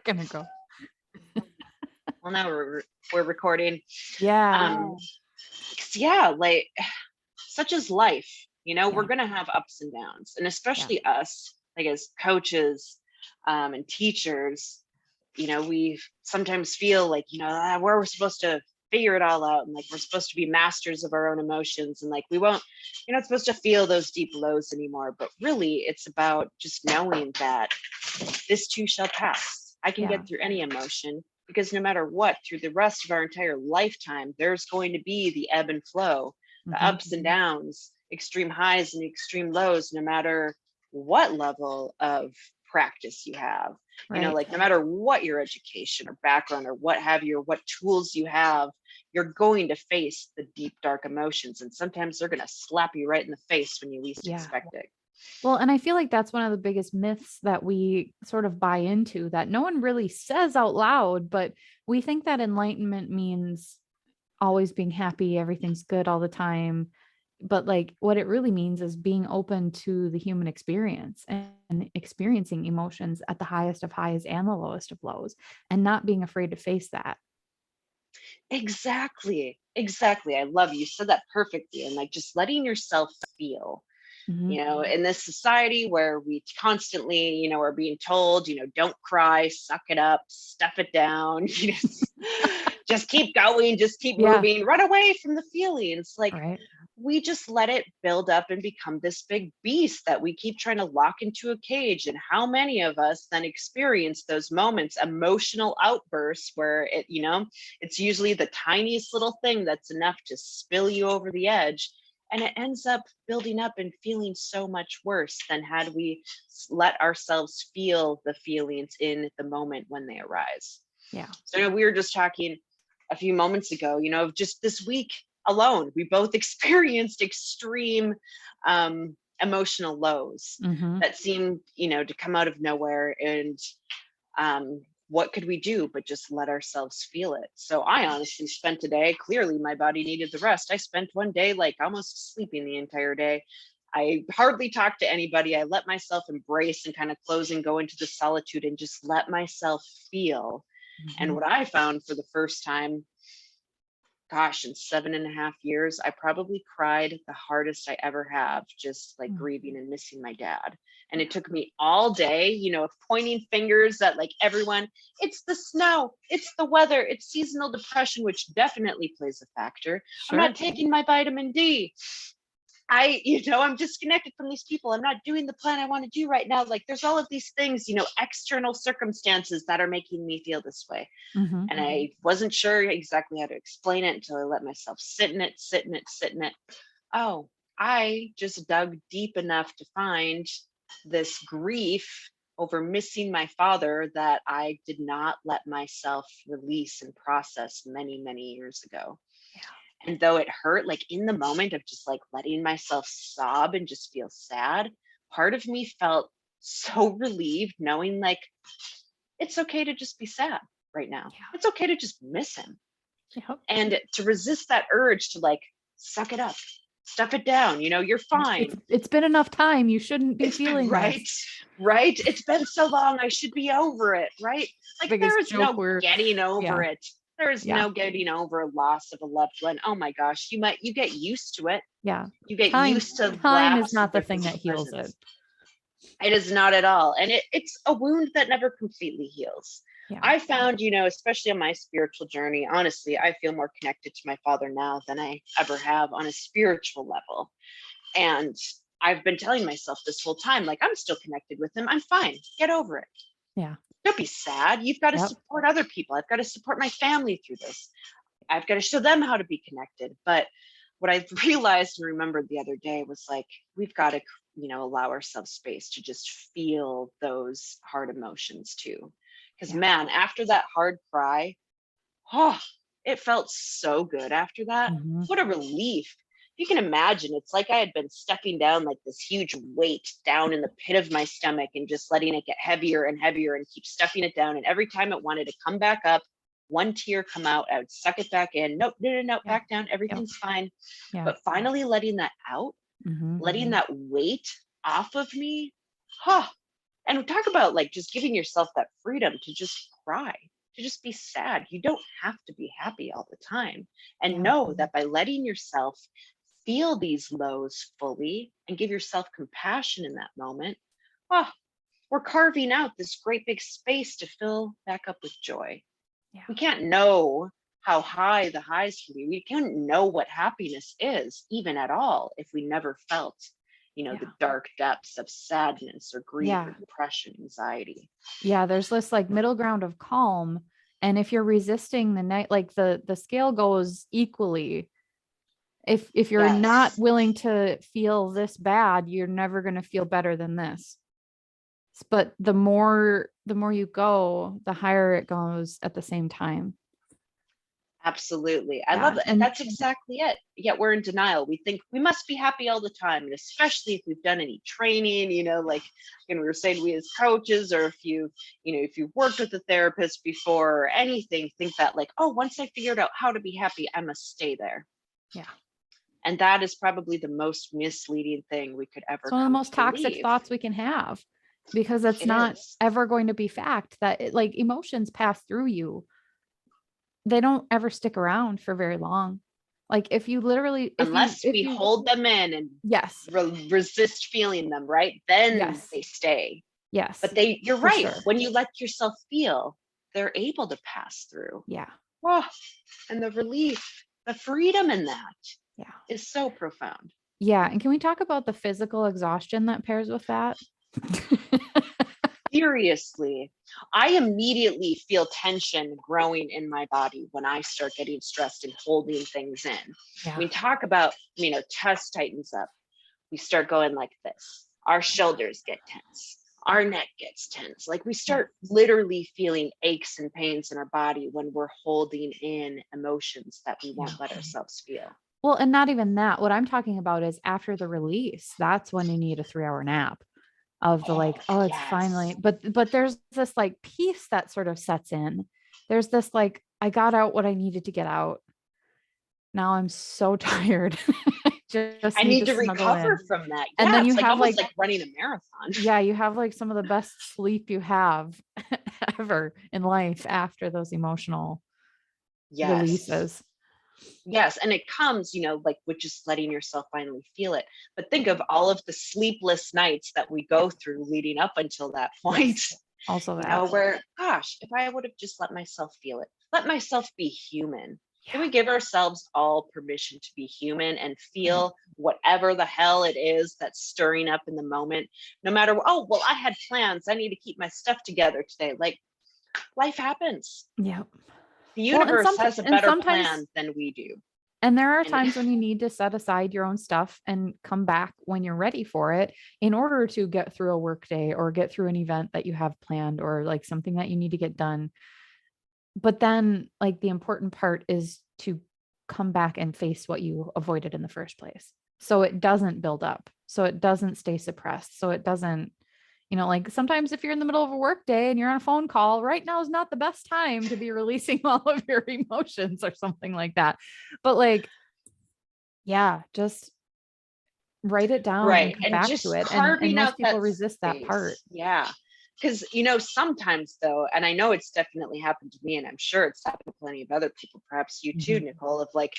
gonna go. Well, now we're recording. Yeah. 'Cause like such is life, we're Yeah. gonna have ups and downs, and Yeah. especially us, like as coaches, and teachers, we sometimes feel like, we're supposed to figure it all out, and like we're supposed to be masters of our own emotions, and like we won't, you're not supposed to feel those deep lows anymore. But really, it's about just knowing that this too shall pass. I can Yeah. get through any emotion, because no matter what, through the rest of our entire lifetime, there's going to be the ebb and flow, the Mm-hmm. ups and downs, extreme highs and extreme lows, no matter what level of practice you have. Right. Like no matter what your education or background or what have you, or what tools you have, you're going to face the deep, dark emotions. And sometimes they're going to slap you right in the face when you least Yeah. expect it. Well, and I feel like that's one of the biggest myths that we sort of buy into that no one really says out loud, but we think that enlightenment means always being happy, everything's good all the time. But like what it really means is being open to the human experience and experiencing emotions at the highest of highs and the lowest of lows and not being afraid to face that. Exactly. Exactly. I love you said that perfectly. And like just letting yourself feel, Mm-hmm. in this society where we constantly, are being told, don't cry, suck it up, stuff it down, just keep going, just keep Yeah. moving, run away from the feelings. Like Right. we just let it build up and become this big beast that we keep trying to lock into a cage. And how many of us then experience those moments, emotional outbursts where it's usually the tiniest little thing that's enough to spill you over the edge. And it ends up building up and feeling so much worse than had we let ourselves feel the feelings in the moment when they arise. Yeah. So we were just talking a few moments ago, just this week alone, we both experienced extreme emotional lows Mm-hmm. that seemed, to come out of nowhere. And what could we do but just let ourselves feel it? So I honestly spent a day, clearly my body needed the rest. I spent one day like almost sleeping the entire day. I hardly talked to anybody. I let myself embrace and kind of close and go into the solitude and just let myself feel. And Mm-hmm. what I found for the first time, gosh, in 7.5 years, I probably cried the hardest I ever have, just like grieving and missing my dad. And it took me all day, of pointing fingers at like everyone. It's the snow, it's the weather, it's seasonal depression, which definitely plays a factor. I'm Sure. not taking my vitamin D. I'm disconnected from these people. I'm not doing the plan I want to do right now. Like there's all of these things, external circumstances that are making me feel this way. Mm-hmm. And I wasn't sure exactly how to explain it until I let myself sit in it, sit in it, sit in it. Oh, I just dug deep enough to find this grief over missing my father that I did not let myself release and process many, many years ago. Yeah. And though it hurt, like in the moment of just like letting myself sob and just feel sad, part of me felt so relieved knowing like it's okay to just be sad right now. Yeah. It's okay to just miss him. Yep. And to resist that urge to like suck it up, stuff it down, you're fine. It's been enough time. You shouldn't be It's been feeling right, this. right. It's been so long. I should be over it, right? Like there Biggest is joke no where, getting over yeah, it. There is yeah, no getting over loss of a loved one. Oh my gosh, you get used to it. yeah. You get Time, used to time is lapse of not the their thing that physical heals it. presence. It is not at all. And it's a wound that never completely heals. Yeah. I found, especially on my spiritual journey, honestly, I feel more connected to my father now than I ever have on a spiritual level. And I've been telling myself this whole time, like, I'm still connected with him. I'm fine. Get over it. Yeah. Don't be sad. You've got to Yep. support other people. I've got to support my family through this. I've got to show them how to be connected. But what I realized and remembered the other day was like, we've got to, allow ourselves space to just feel those hard emotions too. Because Yeah. man, after that hard cry, oh, it felt so good after that. Mm-hmm. What a relief. You can imagine, it's like I had been stepping down like this huge weight down in the pit of my stomach and just letting it get heavier and heavier and keep stuffing it down. And every time it wanted to come back up, one tear come out, I would suck it back in. Nope, no, Yeah. back down. Yep. Everything's fine. Yeah. But finally letting that out, Mm-hmm. letting that weight off of me, huh, And talk about like just giving yourself that freedom to just cry, to just be sad. You don't have to be happy all the time. And Yeah. know that by letting yourself feel these lows fully and give yourself compassion in that moment, oh, we're carving out this great big space to fill back up with joy. Yeah. We can't know how high the highs can be. We can't know what happiness is, even at all, if we never felt, Yeah. the dark depths of sadness or grief Yeah. or depression, anxiety. Yeah. There's this like middle ground of calm. And if you're resisting the night, like the scale goes equally. If you're not Yes, willing to feel this bad, you're never going to feel better than this. But the more you go, the higher it goes at the same time. absolutely. I love Yeah. that. And That's exactly it. Yet we're in denial. We think we must be happy all the time. And especially if we've done any training, like, we were saying, we as coaches, or if you've worked with a therapist before or anything, think that like, oh, once I figured out how to be happy, I must stay there. yeah. And that is probably the most misleading thing we could ever It's one of the come most to toxic believe. thoughts we can have, because it's It not is. ever going to be fact that like emotions pass through you. They don't ever stick around for very long. Like if you literally, Unless if we you, hold them in and yes, resist feeling them, right? Then yes, they stay. yes, But you're for right. sure. When you let yourself feel, they're able to pass through. Yeah. Oh, and the relief, the freedom in that Yeah. is so profound. Yeah. And can we talk about the physical exhaustion that pairs with that? Seriously, I immediately feel tension growing in my body when I start getting stressed and holding things in. I Yeah. mean, talk about, chest tightens up. We start going like this. Our shoulders get tense. Our neck gets tense. Like we Yeah. start literally feeling aches and pains in our body when we're holding in emotions that we won't let ourselves feel. Well, and not even that. What I'm talking about is after the release, that's when you need a 3-hour nap of the like, oh, it's finally, Yes. but there's this like peace that sort of sets in. There's this like, I got out what I needed to get out. Now I'm so tired. I just I need need to to snuggle in. recover from that. And Yeah, then you it's like have almost like, like running a marathon. yeah, you have like some of the best sleep you have ever in life after those emotional Yes. releases. Yes. And it comes, like with just letting yourself finally feel it. But think of all of the sleepless nights that we go through leading up until that point. Yes. Also that. Where, gosh, if I would have just let myself feel it, let myself be human. Can Yeah. we give ourselves all permission to be human and Yeah. feel whatever the hell it is that's stirring up in the moment? No matter, oh, well, I had plans. I need to keep my stuff together today. Like, life happens. Yeah. The Well, universe has a and better sometimes, plan than we do. and there are And times when you need to set aside your own stuff and come back when you're ready for it in order to get through a work day or get through an event that you have planned or like something that you need to get done. But then like the important part is to come back and face what you avoided in the first place. So it doesn't build up. So it doesn't stay suppressed. So it doesn't, like sometimes if you're in the middle of a work day and you're on a phone call, right now is not the best time to be releasing all of your emotions or something like that. But like, yeah, just write it down and right. come And back to just it. And carving most out people that resist that part. space. Yeah. Because, sometimes though, and I know it's definitely happened to me, and I'm sure it's happened to plenty of other people, perhaps you too, Mhm. Nicole, of like,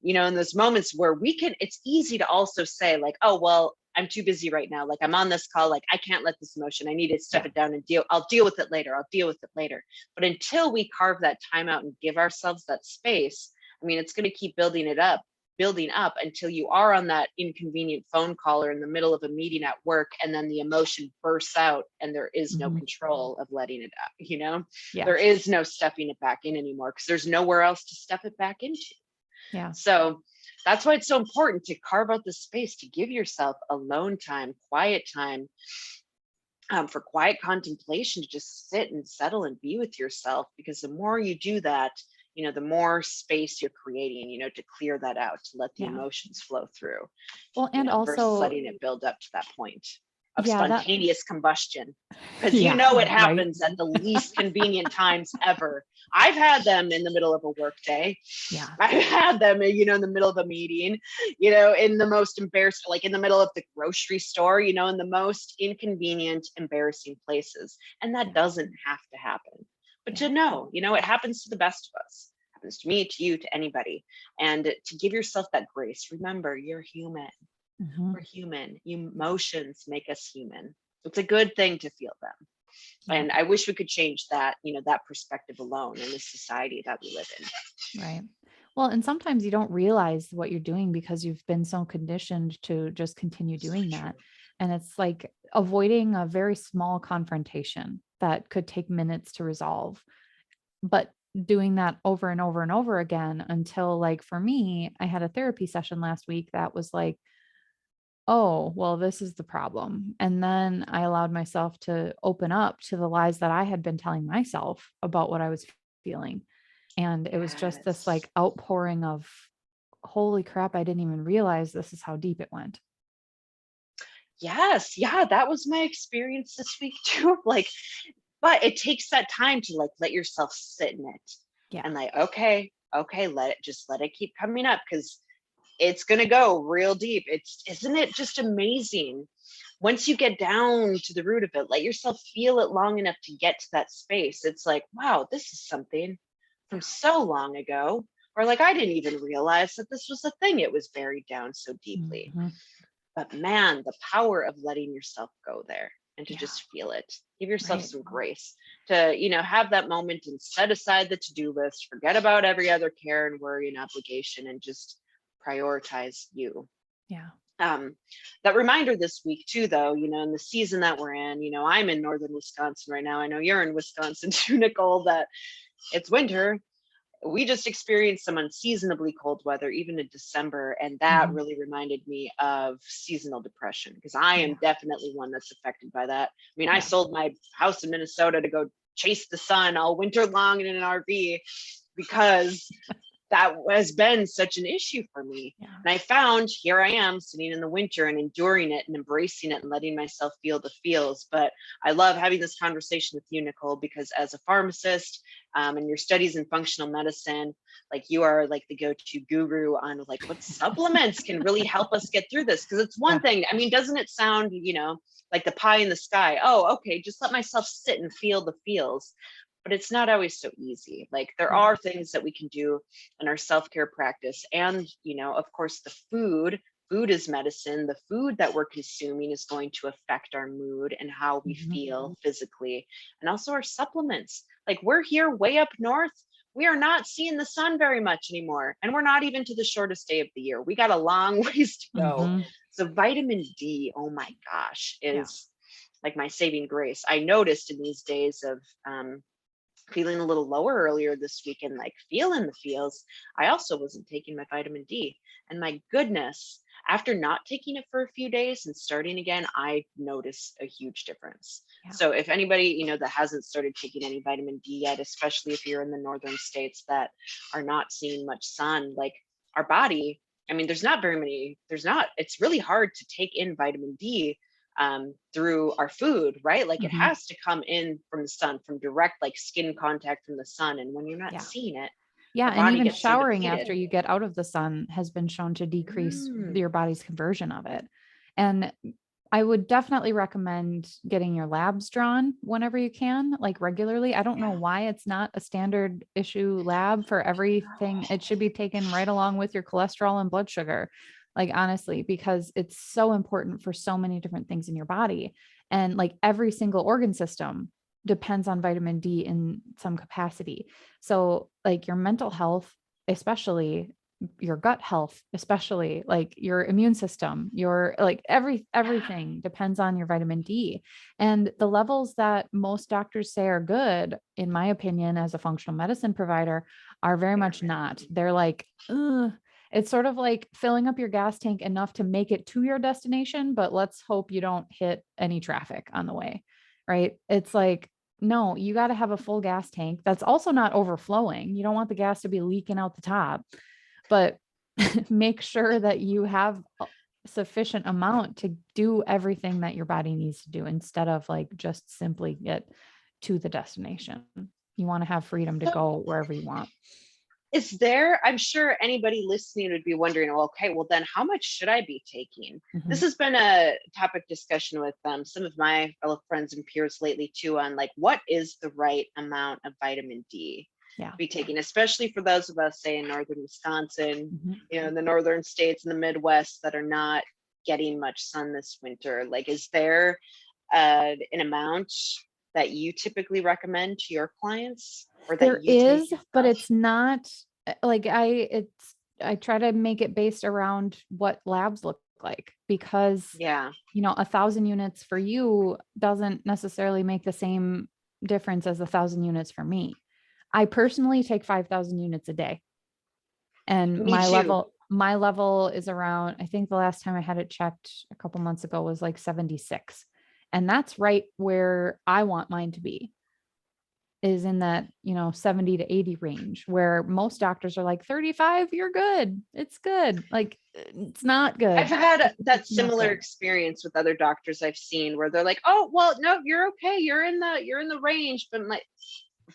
in those moments where it's easy to also say like, oh, well, I'm too busy right now. Like I'm on this call, like I can't let this emotion, I need to step Yeah. it down and I'll deal with it later. I'll deal with it later. But until we carve that time out and give ourselves that space, I mean, it's going to keep building up until you are on that inconvenient phone call or in the middle of a meeting at work, and then the emotion bursts out and there is no Mhm. control of letting it out. Yeah. There is no stepping it back in anymore because there's nowhere else to step it back into. Yeah. So that's why it's so important to carve out the space to give yourself alone time, quiet time, for quiet contemplation, to just sit and settle and be with yourself. Because the more you do that, the more space you're creating, to clear that out, to let the Yeah. emotions flow through, Well, and versus also letting it build up to that point. of Yeah, spontaneous combustion, because yeah, it right. happens at the least convenient times ever. I've had them in the middle of a work day. Yeah. I've had them, in the middle of a meeting, in the most embarrassed, like in the middle of the grocery store, in the most inconvenient, embarrassing places. And that Yeah. doesn't have to happen. But Yeah. to know, it happens to the best of us. It happens to me, to you, to anybody. And to give yourself that grace. Remember, you're human. Mhm. We're human. Emotions make us human. It's a good thing to feel them. Yeah. And I wish we could change that, that perspective alone in the society that we live in. Right. Well, and sometimes you don't realize what you're doing because you've been so conditioned to just continue So doing true. that. And it's like avoiding a very small confrontation that could take minutes to resolve, but doing that over and over and over again until, like, for me, I had a therapy session last week that was like, oh, well, this is the problem. And then I allowed myself to open up to the lies that I had been telling myself about what I was feeling. And it was just this Yes. like outpouring of, holy crap, I didn't even realize this is how deep it went. Yes. Yeah. That was my experience this week too. Like, but it takes that time to like let yourself sit in it Yeah. and like, okay, let it keep coming up because it's gonna go real deep. Isn't it just amazing? Once you get down to the root of it, let yourself feel it long enough to get to that space. It's like, wow, this is something from so long ago. Or like I didn't even realize that this was a thing. It was buried down so deeply. Mhm. But man, the power of letting yourself go there and to Yeah. just feel it. Give yourself Right. some grace to, have that moment and set aside the to-do list, forget about every other care and worry and obligation and just prioritize you. Yeah. Um, that reminder this week too, though, in the season that we're in, I'm in northern Wisconsin right now. I know you're in Wisconsin too, Nicole, that it's winter. We just experienced some unseasonably cold weather, even in December. And that Mhm. really reminded me of seasonal depression because I am Yeah. definitely one that's affected by that. I mean, I Yeah. sold my house in Minnesota to go chase the sun all winter long in an RV because that has been such an issue for me. Yeah. And I found here I am sitting in the winter and enduring it and embracing it and letting myself feel the feels. But I love having this conversation with you, Nicole, because as a pharmacist and your studies in functional medicine, like you are like the go-to guru on like what supplements can really help us get through this. Because it's one Yeah. thing, I mean, doesn't it sound, like the pie in the sky? Oh, okay, just let myself sit and feel the feels. But it's not always so easy. Like there Yeah. are things that we can do in our self-care practice. And, of course, the food is medicine. The food that we're consuming is going to affect our mood and how we Mhm. feel physically. And also our supplements. Like we're here way up north. We are not seeing the sun very much anymore. And we're not even to the shortest day of the year. We got a long ways to go. Mhm. So vitamin D, oh my gosh, Yeah. is like my saving grace. I noticed in these days of feeling a little lower earlier this week and like feeling the feels, I also wasn't taking my vitamin D. And my goodness, after not taking it for a few days and starting again, I noticed a huge difference. Yeah. So if anybody, that hasn't started taking any vitamin D yet, especially if you're in the northern states that are not seeing much sun, like our body, I mean, it's really hard to take in vitamin D through our food, right? Like it Mhm. has to come in from the sun, from direct like skin contact from the sun. And when you're not Yeah. seeing it, Yeah. our And body even gets so showering after depleted. you get out of the sun has been shown to decrease Mm, your body's conversion of it. And I would definitely recommend getting your labs drawn whenever you can, like regularly. I don't know yeah. why it's not a standard issue lab for everything. It should be taken right along with your cholesterol and blood sugar, like honestly, because it's so important for so many different things in your body. And like every single organ system depends on vitamin D in some capacity. So, like your mental health, especially your gut health, especially like your immune system, your like everything depends on your vitamin D. And the levels that most doctors say are good, in my opinion, as a functional medicine provider, are very much not. They're like, ugh. It's sort of like filling up your gas tank enough to make it to your destination, but let's hope you don't hit any traffic on the way. Right. It's like, no, you got to have a full gas tank that's also not overflowing. You don't want the gas to be leaking out the top, but make sure that you have sufficient amount to do everything that your body needs to do instead of like just simply get to the destination. You want to have freedom to So go wherever you want. is there, I'm sure anybody listening would be wondering, well, okay, well then how much should I be taking? This has been a topic discussion with some of my fellow friends and peers lately too, on like, what is the right amount of vitamin D Yeah. to be taking, especially for those of us, say in northern Wisconsin, Mhm. you know, in the northern states in the Midwest that are not getting much sun this winter. Like, is there an amount that you typically recommend to your clients or There that you take is, but yourself? it's not like I try to make it based around what labs look like because, Yeah. 1,000 units for you doesn't necessarily make the same difference as 1,000 units for me. I personally take 5,000 units a day, and Me too. my level is around, I think the last time I had it checked a couple months ago was like 76. And that's right where I want mine to be, is in that, 70 to 80 range, where most doctors are like 35, you're good. It's good. Like it's not I've good. had that It's not similar good. experience with other doctors I've seen where they're like, "Oh, well, no, you're okay. You're in the range."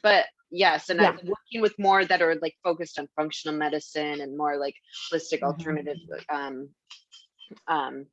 But yes, and Yeah. I'm working with more that are like focused on functional medicine and more like holistic Mhm. alternative um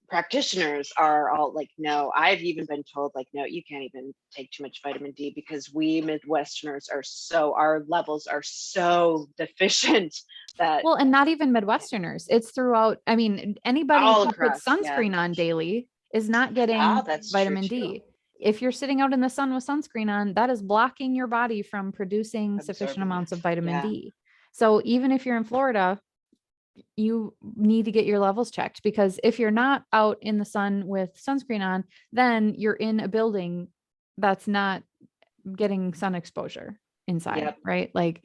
practitioners are all like, no, I've even been told like, no, you can't even take too much vitamin D because we Midwesterners our levels are so deficient that Well, and not even Midwesterners. It's throughout. I mean, anybody all who puts across, yeah. sunscreen on daily is not Ah, getting that's true vitamin too. D. If you're sitting out in the sun with sunscreen on, that is blocking your body from producing sufficient Absorbing it. amounts of vitamin Yeah. D. So even if you're in Florida, you need to get your levels checked, because if you're not out in the sun with sunscreen on, then you're in a building that's not getting sun exposure inside, Yep. right? Like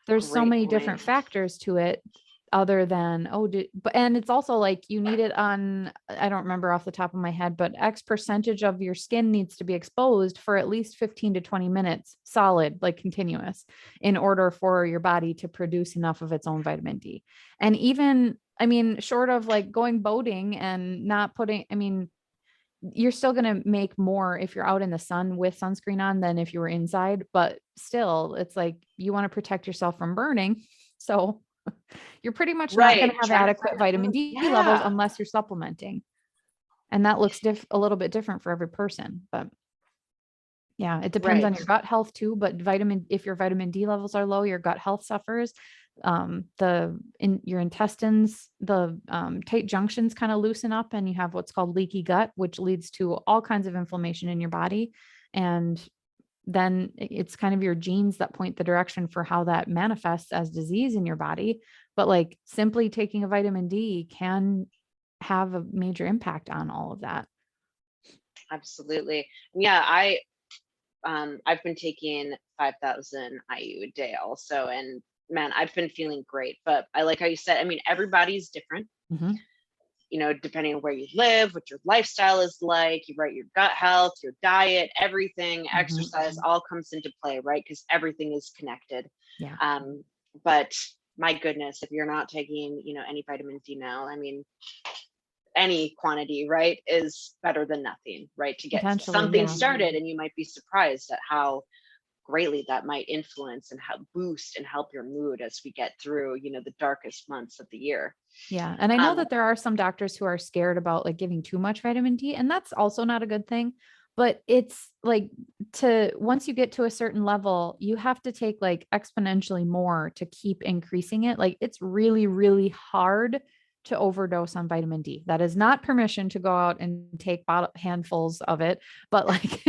there's so Great many point. different factors to it other than, but and it's also like you need it on, I don't remember off the top of my head, but X percentage of your skin needs to be exposed for at least 15 to 20 minutes solid, like continuous, in order for your body to produce enough of its own vitamin D. And even, I mean, short of like going boating and not putting, I mean, you're still going to make more if you're out in the sun with sunscreen on than if you were inside, but still it's like you want to protect yourself from burning. So you're pretty much not going to Right. have Trying to adequate find vitamin food. D levels Yeah. unless you're supplementing. And that looks a little bit different for every person, but yeah, it depends on Right. your gut health too, but if your vitamin D levels are low, your gut health suffers. In your intestines, the tight junctions kind of loosen up and you have what's called leaky gut, which leads to all kinds of inflammation in your body. And then it's kind of your genes that point the direction for how that manifests as disease in your body. But like simply taking a vitamin D can have a major impact on all of that. Absolutely. Yeah, I've been taking 5,000 IU a day also, and man, I've been feeling great. But I like how you said, I mean, everybody's different, Mhm. depending on where you live, what your lifestyle is like, right? Your gut health, your diet, everything, Mhm. exercise, all comes into play, right? Because everything is connected. Yeah. But my goodness, if you're not taking, any vitamin D now, I mean, any quantity, right, is better than nothing, right? To get Potentially, something yeah. started, and you might be surprised at how greatly that might influence and help boost and help your mood as we get through, the darkest months of the year. Yeah. And I know Um, that there are some doctors who are scared about like giving too much vitamin D, and that's also not a good thing. But it's like, once you get to a certain level, you have to take like exponentially more to keep increasing it. Like it's really, really hard to overdose on vitamin D. That is not permission to go out and take handfuls of it, but like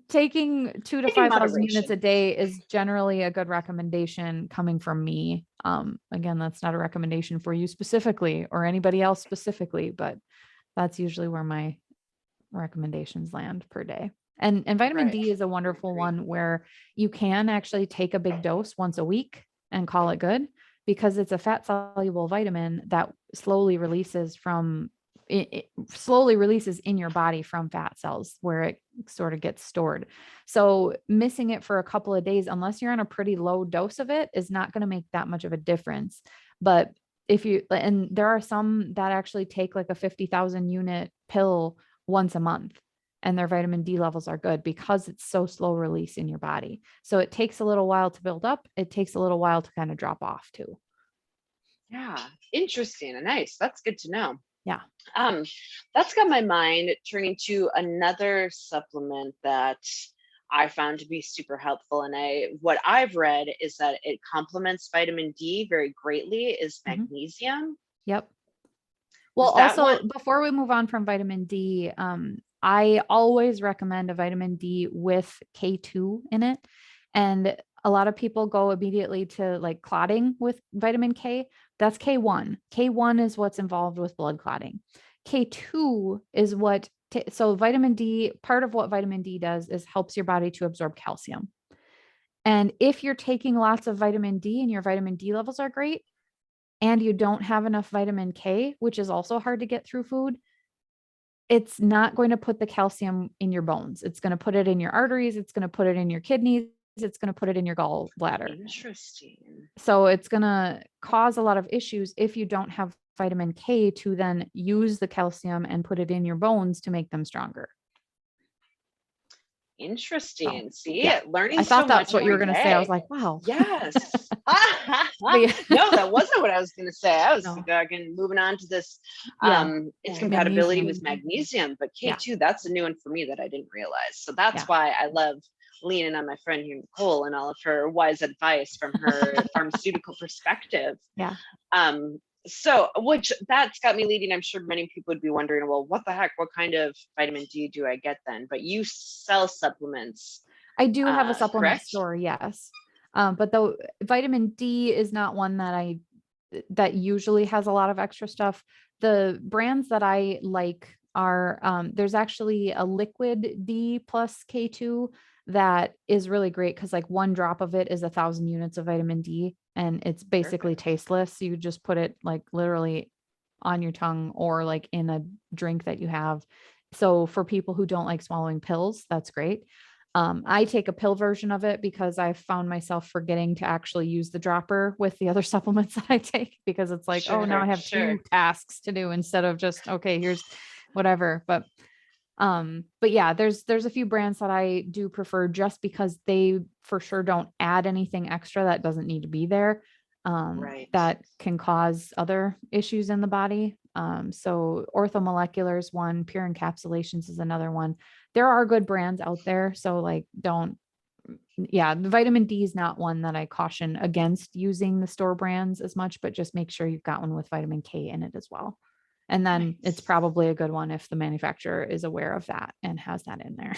taking two to in 5,000 units a moderation. day is generally a good recommendation coming from me. Again, that's not a recommendation for you specifically or anybody else specifically, but that's usually where my recommendations land per day. And vitamin Right. D is a I wonderful agree. one where you can actually take a big dose once a week and call it good, because it's a fat soluble vitamin that slowly releases in your body from fat cells where it sort of gets stored. So missing it for a couple of days, unless you're on a pretty low dose of it, is not going to make that much of a difference. But and there are some that actually take like a 50,000 unit pill once a month, and their vitamin D levels are good because it's so slow release in your body. So it takes a little while to build up. It takes a little while to kind of drop off too. Yeah, interesting and nice. That's good to know. Yeah. That's got my mind turning to another supplement that I found to be super helpful. And what I've read is that it complements vitamin D very greatly is Mhm. magnesium. Yep. Well, Is that also one? before we move on from vitamin D, I always recommend a vitamin D with K2 in it. And a lot of people go immediately to like clotting with vitamin K. That's K1. K1 is what's involved with blood clotting. K2 is so vitamin D, part of what vitamin D does is helps your body to absorb calcium. And if you're taking lots of vitamin D and your vitamin D levels are great, and you don't have enough vitamin K, which is also hard to get through food, it's not going to put the calcium in your bones. It's going to put it in your arteries. It's going to put it in your kidneys. It's going to put it in your gallbladder. Interesting. So it's going to cause a lot of issues if you don't have vitamin K to then use the calcium and put it in your bones to make them stronger. Interesting. So, See, yeah. learning I so thought that's much what you were every going to say. I was day. like, wow. Yes. Yeah. No, that wasn't what I was going to say. I was No. again moving on to this. Yeah. Its compatibility Magnesium. with magnesium, but Yeah. K2, that's a new one for me that I didn't realize. So that's Yeah. why I love leaning on my friend here, Nicole, and all of her wise advice from her pharmaceutical perspective. Yeah. So, which that's got me leading. I'm sure many people would be wondering, well, what the heck? What kind of vitamin D do I get then? But you sell supplements, I do have a supplement correct? store, yes. But the vitamin D is not one that usually has a lot of extra stuff. The brands that I like are there's actually a liquid D plus K2 that is really great because like one drop of it is 1,000 units of vitamin D, and it's basically Perfect. tasteless. You just put it like literally on your tongue or like in a drink that you have. So for people who don't like swallowing pills, that's great. I take a pill version of it because I found myself forgetting to actually use the dropper with the other supplements that I take because it's like, oh, now I Sure, have sure. 2 tasks to do instead of just, okay, here's whatever. But yeah, there's a few brands that I do prefer just because they for sure don't add anything extra that doesn't need to be there. Right. That can cause other issues in the body. So orthomolecular is one, pure encapsulations is another one. There are good brands out there. So like, the vitamin D is not one that I caution against using the store brands as much, but just make sure you've got one with vitamin K in it as well. And then it's Nice. probably a good one if the manufacturer is aware of that and has that in there.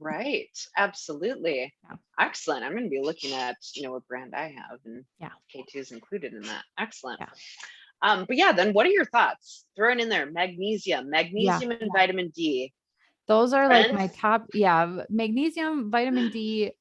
Right. Absolutely. Yeah. Excellent. I'm going to be looking at, what brand I have, and Yeah. K2 is included in that. Excellent. Yeah. But yeah, then what are your thoughts? Throwing in there magnesium Yeah. and vitamin D. Those are like Friends? my top. Yeah. Magnesium, vitamin D,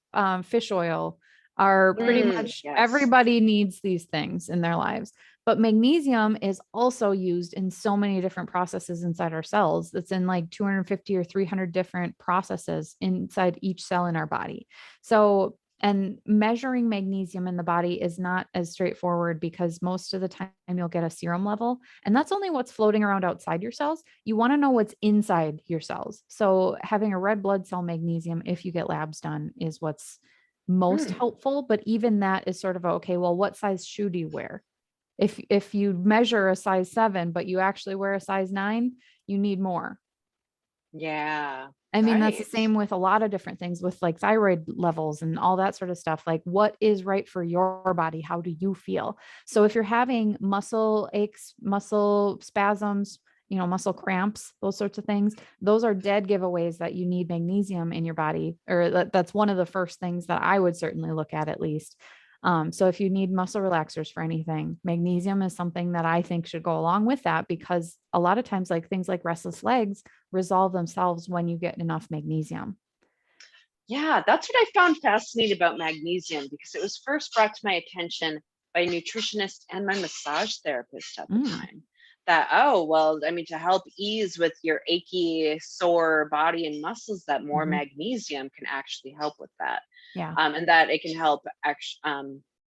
fish oil are pretty much Yes. everybody needs these things in their lives. But magnesium is also used in so many different processes inside our cells. It's in like 250 or 300 different processes inside each cell in our body. So, and measuring magnesium in the body is not as straightforward because most of the time you'll get a serum level, and that's only what's floating around outside your cells. You want to know what's inside your cells. So, having a red blood cell magnesium, if you get labs done, is what's most Hmm. helpful. But even that is sort of okay, well, what size shoe do you wear? If you measure a size 7 but you actually wear a size 9, you need more. Yeah. I mean, that's the Right. same with a lot of different things with like thyroid levels and all that sort of stuff. Like, what is right for your body? How do you feel? So if you're having muscle aches, muscle spasms, muscle cramps, those sorts of things, those are dead giveaways that you need magnesium in your body, or that's one of the first things that I would certainly look at least. So if you need muscle relaxers for anything, magnesium is something that I think should go along with that, because a lot of times like things like restless legs resolve themselves when you get enough magnesium. Yeah, that's what I found fascinating about magnesium, because it was first brought to my attention by a nutritionist and my massage therapist at the time. That, oh, well, I mean, to help ease with your achy, sore body and muscles, that more Mhm. magnesium can actually help with that. Yeah. And that it can help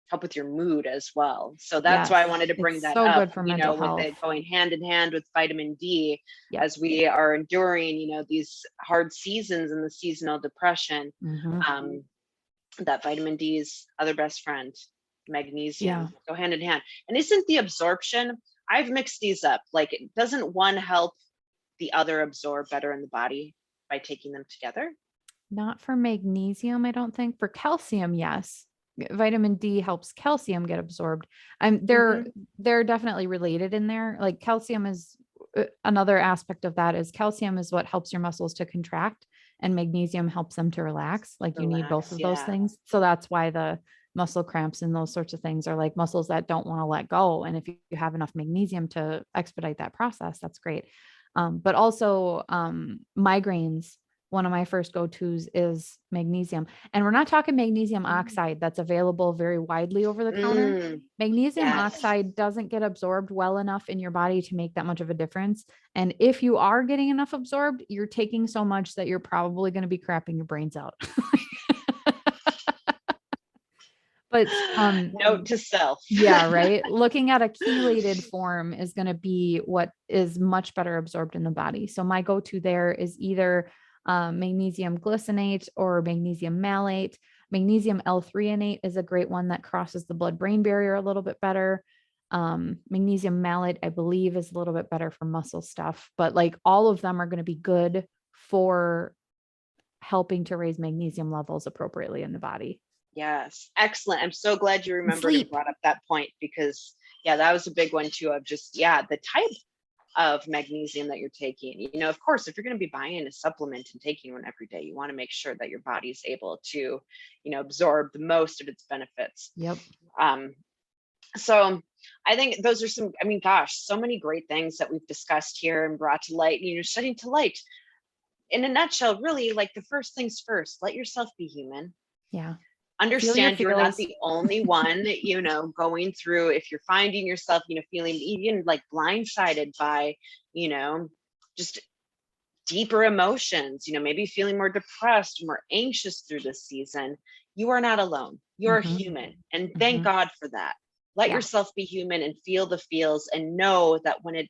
help with your mood as well. So that's why I Yes. wanted to bring It's that so up, good for mental with health. it going hand in hand with vitamin D Yep. as we are enduring, these hard seasons and the seasonal depression. Mm-hmm. That vitamin D is other best friend, Yeah. magnesium, go hand in hand. And isn't the absorption, I've mixed these up. Like, doesn't one help the other absorb better in the body by taking them together? Not for magnesium, I don't think. For calcium, yes. Vitamin D helps calcium get absorbed. They're Hmm. they're definitely related in there. Like calcium is another aspect of that is calcium is what helps your muscles to contract and magnesium helps them to relax. Like you need both Relax, of those yeah. things. So that's why the muscle cramps and those sorts of things are like muscles that don't want to let go. And if you have enough magnesium to expedite that process, that's great. But also migraines, one of my first go-tos is magnesium. And we're not talking magnesium oxide that's available very widely over the counter. Mm, Magnesium yes. oxide doesn't get absorbed well enough in your body to make that much of a difference. And if you are getting enough absorbed, you're taking so much that you're probably going to be crapping your brains out. But Note to self. yeah, right. Looking at a chelated form is going to be what is much better absorbed in the body. So my go-to there is either magnesium glycinate or magnesium malate. Magnesium L-threonate is a great one that crosses the blood-brain barrier a little bit better. Magnesium malate, I believe, is a little bit better for muscle stuff, but like all of them are going to be good for helping to raise magnesium levels appropriately in the body. Yes, excellent. I'm so glad you And remembered and sleep. brought up that point because, yeah, that was a big one too, of just, yeah, the type of magnesium that you're taking. Of course, if you're going to be buying a supplement and taking one every day, you want to make sure that your body's able to, absorb the most of its benefits. Yep. Um, so I think those are some, I mean, gosh, so many great things that we've discussed here and brought to light, shedding to light. In a nutshell, really, like the first things first, let yourself be human. Yeah. Feel your Understand you're not feels. the only one, going through, if you're finding yourself, feeling even like blindsided by, just deeper emotions, maybe feeling more depressed, more anxious through this season, you are not alone. You're Mm-hmm. human. And thank Mm-hmm. God for that. Let Yeah. yourself be human and feel the feels and know that when it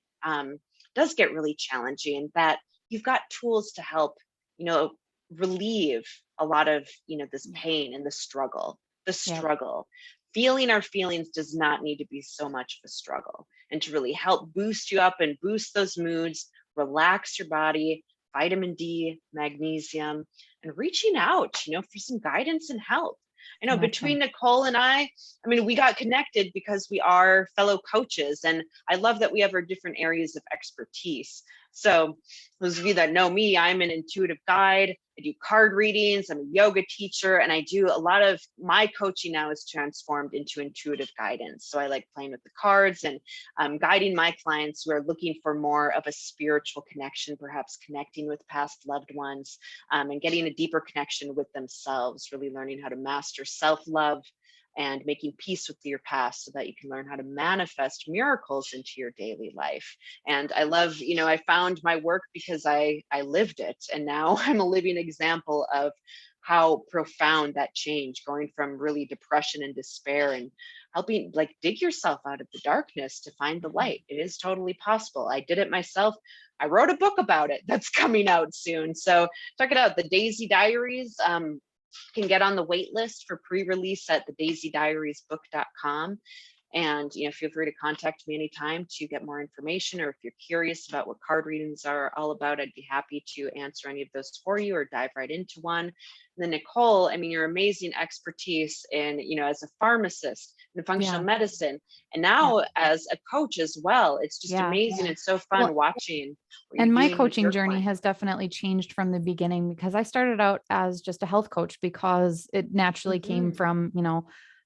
does get really challenging, that you've got tools to help, you know, relieve a lot of, this pain and the struggle, the Yeah. struggle. Feeling our feelings does not need to be so much of a struggle, and to really help boost you up and boost those moods, relax your body, vitamin D, magnesium, and reaching out, for some guidance and help. I know Connection. between Nicole and I mean, we got connected because we are fellow coaches, and I love that we have our different areas of expertise. So, those of you that know me, I'm an intuitive guide. I do card readings. I'm a yoga teacher, and I do a lot of my coaching now is transformed into intuitive guidance. So, I like playing with the cards and guiding my clients who are looking for more of a spiritual connection, perhaps connecting with past loved ones, and getting a deeper connection with themselves, really learning how to master self-love and making peace with your past so that you can learn how to manifest miracles into your daily life. And I love, I found my work because I lived it. And now I'm a living example of how profound that change, going from really depression and despair and helping like dig yourself out of the darkness to find the light. It is totally possible. I did it myself. I wrote a book about it that's coming out soon. So check it out. The Daisy Diaries. Can get on the wait list for pre-release at thedaisydiariesbook.com. And feel free to contact me anytime to get more information, or if you're curious about what card readings are all about, I'd be happy to answer any of those for you or dive right into one. And then Nicole, I mean, your amazing expertise in, as a pharmacist in functional Yeah. medicine, and Yeah. now as a coach as well. It's just Yeah. amazing. It's so fun Well, watching what and you're my doing with coaching your journey clients. has definitely changed from the beginning because I started out as just a health coach because it naturally came from,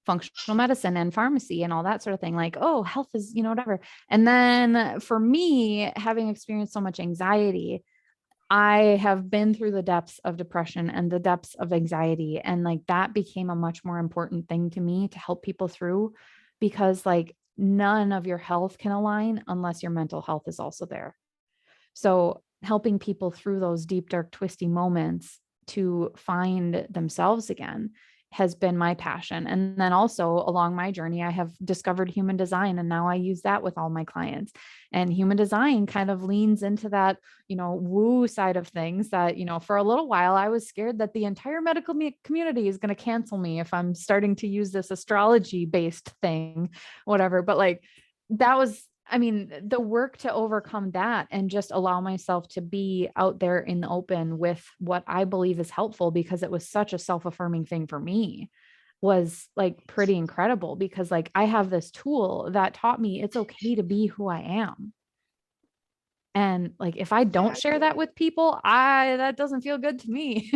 functional medicine and pharmacy and all that sort of thing. Like, oh, health is, whatever. And then for me, having experienced so much anxiety, I have been through the depths of depression and the depths of anxiety. And like that became a much more important thing to me to help people through because like none of your health can align unless your mental health is also there. So helping people through those deep, dark, twisty moments to find themselves again has been my passion. And then also along my journey, I have discovered human design, and now I use that with all my clients. And human design kind of leans into that, woo side of things that, for a little while, I was scared that the entire medical community is going to cancel me if I'm starting to use this astrology based thing, whatever. But like, that was, the work to overcome that and just allow myself to be out there in the open with what I believe is helpful, because it was such a self-affirming thing for me, was like pretty incredible, because like I have this tool that taught me it's okay to be who I am. And like, if I don't share that with people, that doesn't feel good to me.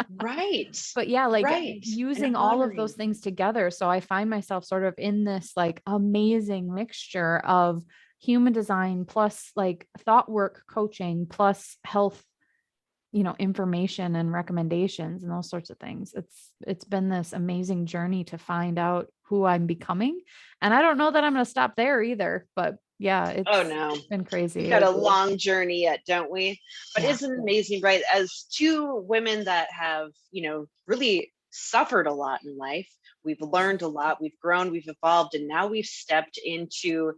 Right. But yeah, like Right. using And all of those honoring. things together. So I find myself sort of in this like amazing mixture of human design plus like thought work coaching plus health, information and recommendations and those sorts of things. It's been this amazing journey to find out who I'm becoming. And I don't know that I'm going to stop there either, but yeah, Oh it's no. been We've crazy. got a long journey yet, don't we? But Yeah. isn't it amazing, right? As two women that have, really suffered a lot in life, we've learned a lot, we've grown, we've evolved, and now we've stepped into,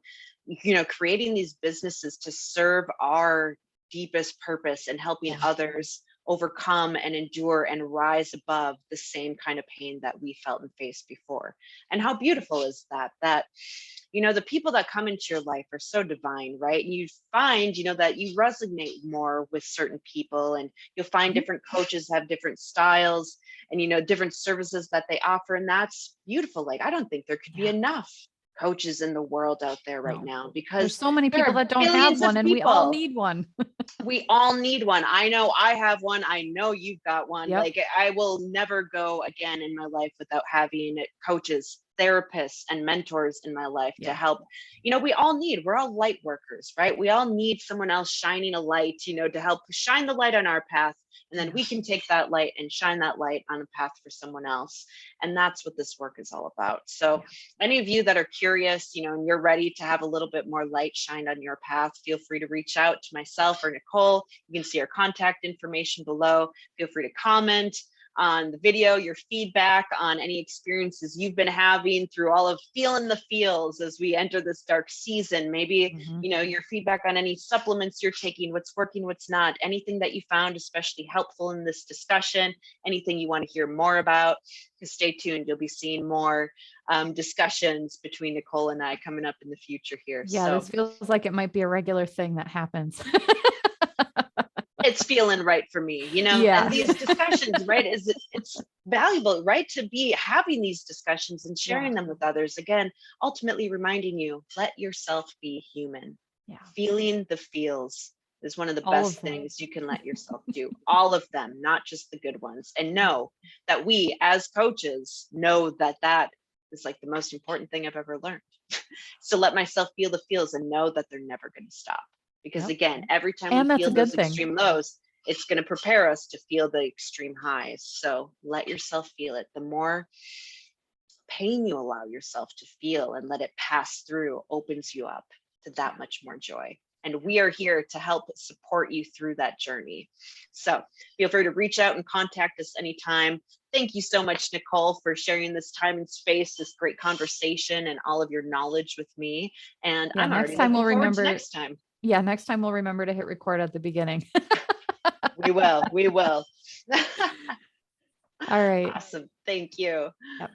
creating these businesses to serve our deepest purpose and helping others overcome and endure and rise above the same kind of pain that we felt and faced before. And how beautiful is that the people that come into your life are so divine, right? And you find, that you resonate more with certain people, and you'll find different coaches have different styles and, different services that they offer. And that's beautiful. Like, I don't think there could be enough coaches in the world out there right now, There's because so many there people are that don't have billions of one, and we all people. need one. We all need one. I know I have one. I know you've got one. Yep. Like, I will never go again in my life without having coaches, therapists, and mentors in my life to help. We're all light workers, right? We all need someone else shining a light, to help shine the light on our path. And then we can take that light and shine that light on a path for someone else. And that's what this work is all about. So any of you that are curious, and you're ready to have a little bit more light shined on your path, feel free to reach out to myself or Nicole. You can see our contact information below. Feel free to comment on the video, your feedback on any experiences you've been having through all of feeling the feels as we enter this dark season. Maybe, your feedback on any supplements you're taking, what's working, what's not, anything that you found especially helpful in this discussion, anything you want to hear more about. Because stay tuned, you'll be seeing more discussions between Nicole and I coming up in the future here. Yeah, So this feels like it might be a regular thing that happens. it's feeling right for me, Yeah. and these discussions, right, it's valuable, right, to be having these discussions and sharing them with others. Again, ultimately reminding you, let yourself be human. Feeling the feels is one of the best things you can let yourself do. All of them, not just the good ones. And know that we as coaches know that is like the most important thing I've ever learned. So let myself feel the feels and know that they're never going to stop. Because again, every time we feel those extreme lows, it's going to prepare us to feel the extreme highs. So let yourself feel it. The more pain you allow yourself to feel and let it pass through opens you up to that much more joy. And we are here to help support you through that journey. So feel free to reach out and contact us anytime. Thank you so much, Nicole, for sharing this time and space, this great conversation, and all of your knowledge with me. And I'm already looking forward to next time. Yeah, next time we'll remember to hit record at the beginning. We will. All right. Awesome. Thank you. Yep.